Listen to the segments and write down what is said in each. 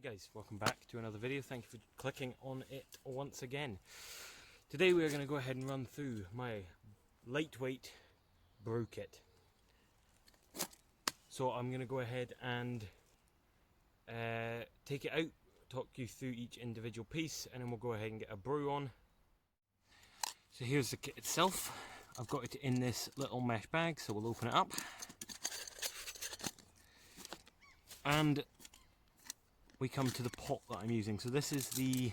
Guys, welcome back to another video. Thank you for clicking on it once again. Today we are going to go ahead and run through my lightweight brew kit. So I'm going to go ahead and take it out, talk you through each individual piece, and then we'll go ahead and get a brew on. So here's the kit itself. I've got it in this little mesh bag, so we'll open it up. And we come to the pot that I'm using. So this is the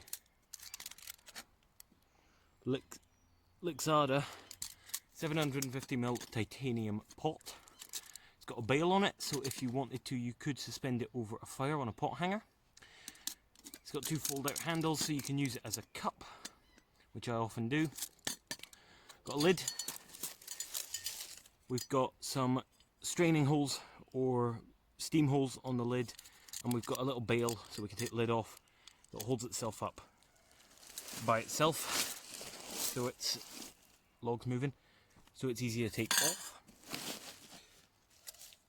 Lixada 750ml titanium pot. It's got a bail on it, so if you wanted to, you could suspend it over a fire on a pot hanger. It's got two fold-out handles, so you can use it as a cup, which I often do. Got a lid. We've got some straining holes or steam holes on the lid, and we've got a little bail so we can take the lid off that holds itself up by itself, so it's logs moving, so it's easy to take off.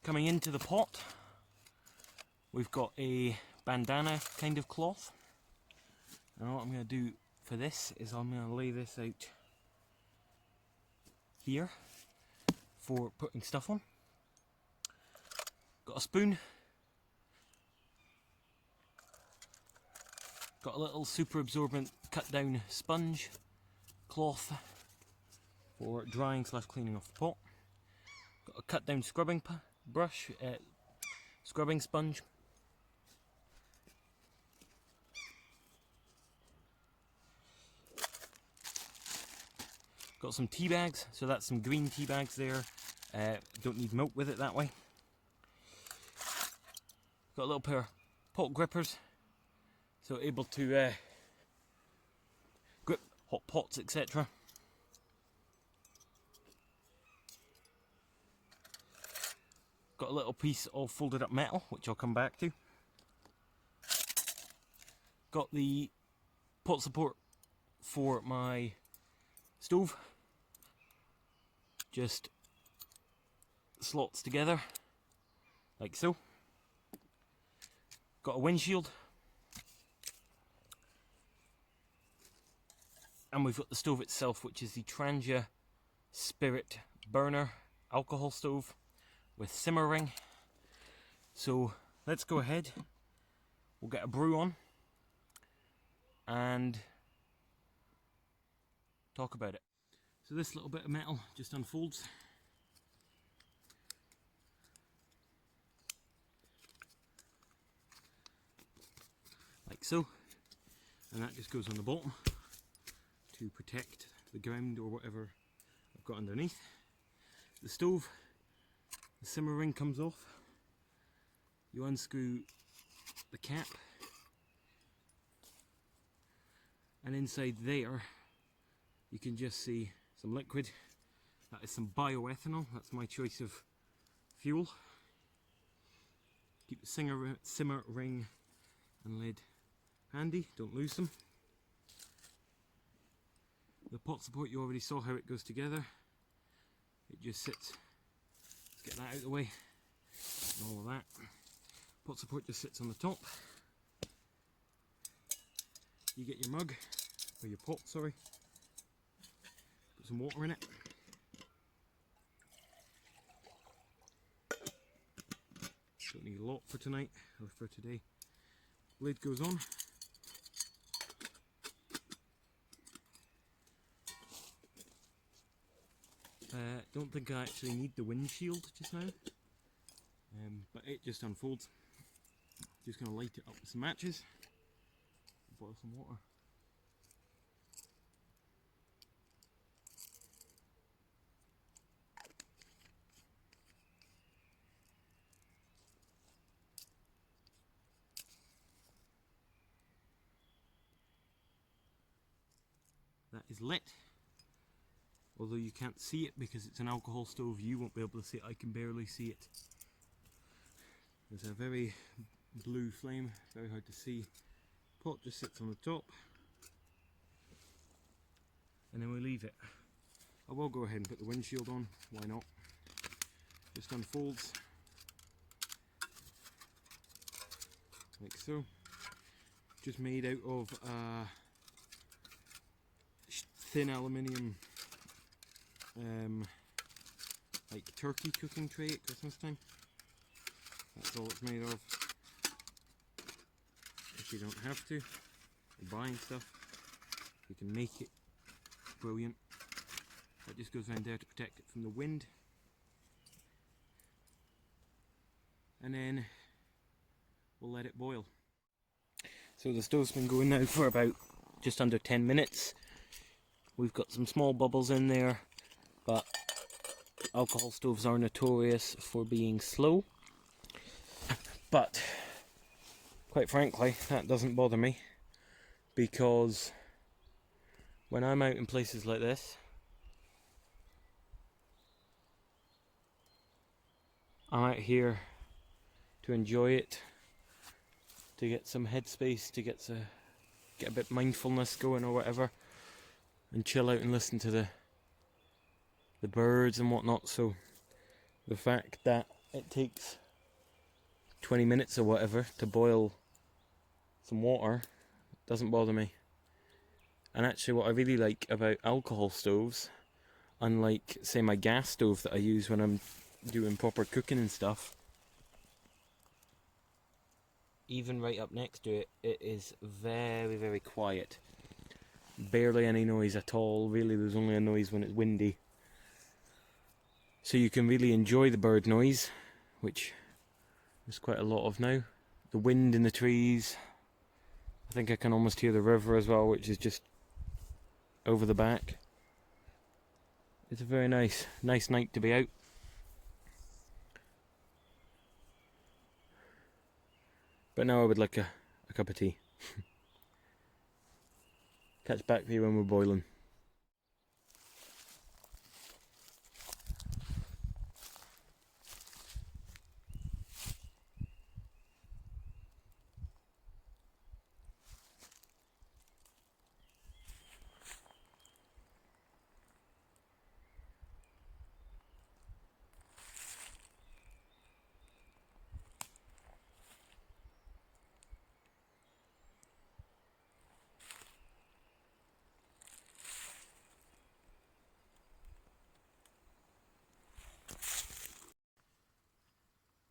Coming into the pot, we've got a bandana kind of cloth, and what I'm going to do for this is I'm going to lay this out here for putting stuff on. Got a spoon. Got a little super absorbent cut down sponge cloth for drying / cleaning off the pot. Got a cut down scrubbing brush, scrubbing sponge. Got some tea bags, so that's some green tea bags there. Don't need milk with it that way. Got a little pair of pot grippers, so able to grip hot pots, etc. Got a little piece of folded up metal, which I'll come back to. Got the pot support for my stove. Just slots together, like so. Got a windshield. And we've got the stove itself, which is the TRANGIA Spirit burner alcohol stove with simmer ring. So let's go ahead, we'll get a brew on and talk about it. So this little bit of metal just unfolds. Like so, and that just goes on the bottom to protect the ground or whatever I've got underneath. The stove, the simmer ring comes off. You unscrew the cap, and inside there you can just see some liquid. That is some bioethanol. That's my choice of fuel. Keep the simmer ring and lid handy, don't lose them. The pot support, you already saw how it goes together. It just sits, let's get that out of the way, and all of that. Pot support just sits on the top. You get your mug, or your pot, sorry. Put some water in it. Don't need a lot for tonight, or for today. Lid goes on. Don't think I actually need the windshield just now, but it just unfolds. Just going to light it up with some matches, boil some water. That is lit. Although you can't see it because it's an alcohol stove, you won't be able to see it. I can barely see it. There's a very blue flame, very hard to see. Pot just sits on the top, and then we leave it. I will go ahead and put the windshield on, why not? Just unfolds like so. just made out of thin aluminium like turkey cooking tray at Christmas time. That's all it's made of. If you don't have to, you're buying stuff, you can make it. Brilliant. That just goes around there to protect it from the wind. And then we'll let it boil. So the stove's been going now for about just under 10 minutes. We've got some small bubbles in there, but alcohol stoves are notorious for being slow. But quite frankly, that doesn't bother me, because when I'm out in places like this, I'm out here to enjoy it, to get some headspace, to get a bit mindfulness going or whatever, and chill out and listen to the birds and whatnot. So the fact that it takes 20 minutes or whatever to boil some water doesn't bother me. And actually what I really like about alcohol stoves, unlike say my gas stove that I use when I'm doing proper cooking and stuff, even right up next to it, it is very, very quiet. Barely any noise at all. Really, there's only a noise when it's windy. So you can really enjoy the bird noise, which there's quite a lot of now. The wind in the trees. I think I can almost hear the river as well, which is just over the back. It's a very nice night to be out. But now I would like a cup of tea. Catch back with you when we're boiling.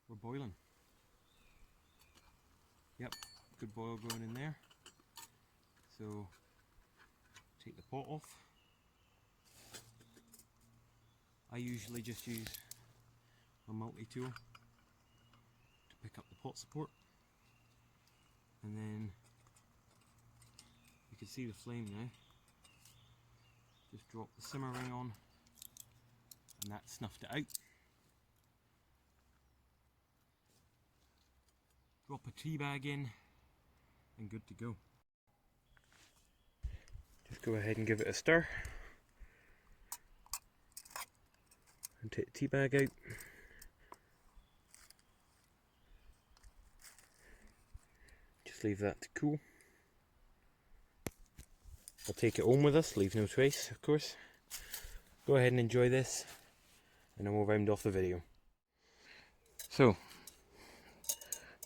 We're boiling. Yep, good boil going in there. So take the pot off. I usually just use a multi-tool to pick up the pot support, and then you can see the flame now. Just drop the simmer ring on, and that snuffed it out. Drop a tea bag in, and good to go. Just go ahead and give it a stir, and take the tea bag out. Just leave that to cool. We'll take it home with us, leave no trace, of course. Go ahead and enjoy this, and then we'll round off the video. So,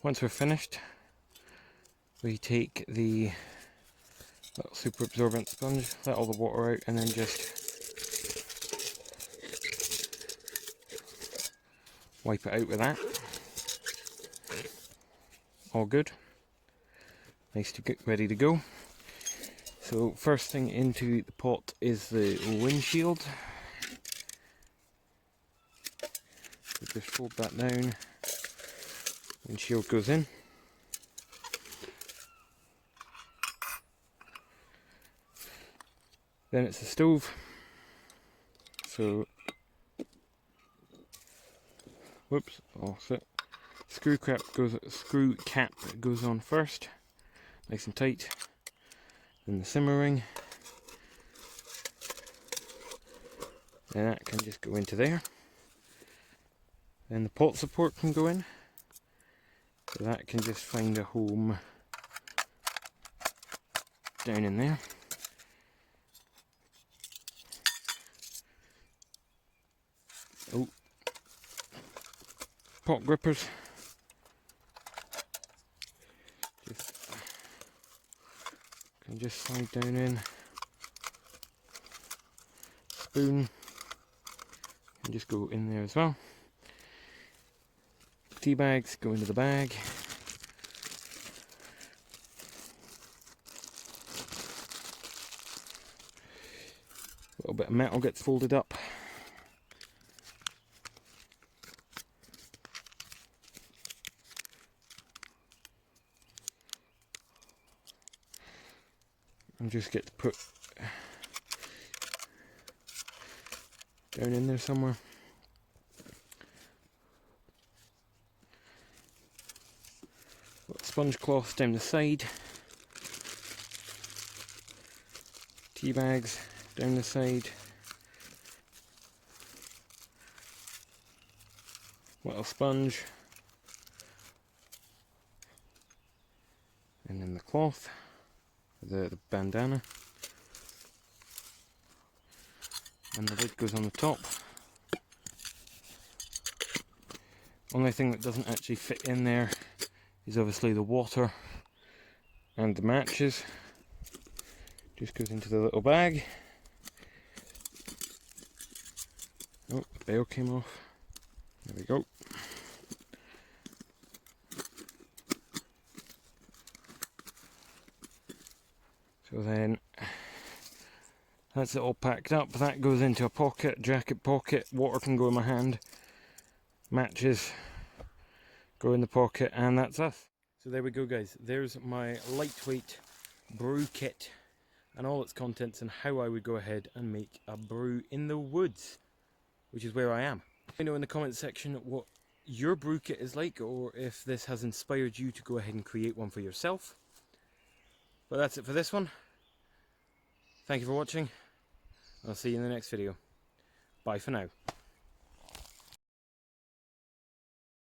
once we're finished, we take the little super absorbent sponge, let all the water out, and then just wipe it out with that. All good. Nice to get ready to go. So first thing into the pot is the windshield. So just fold that down. Windshield goes in. Then it's the stove. So, whoops, screw cap goes on first, nice and tight. Then the simmer ring. Then that can just go into there. Then the pot support can go in. So that can just find a home down in there. Oh, pot grippers. Just and just slide down in. Spoon and just go in there as well. Tea bags go into the bag. A little bit of metal gets folded up. And just get to put down in there somewhere. Got sponge cloth down the side. Tea bags down the side. Little sponge. And then the cloth, the bandana. And the lid goes on the top. Only thing that doesn't actually fit in there is obviously the water and the matches. Just goes into the little bag. Oh, the bail came off. There we go. So then that's it all packed up. That goes into a pocket, jacket pocket. Water can go in my hand. Matches go in the pocket, and that's us. So there we go, guys. There's my lightweight brew kit and all its contents, and how I would go ahead and make a brew in the woods, which is where I am. Let me know in the comments section what your brew kit is like, or if this has inspired you to go ahead and create one for yourself. But that's it for this one. Thank you for watching. I'll see you in the next video. Bye for now.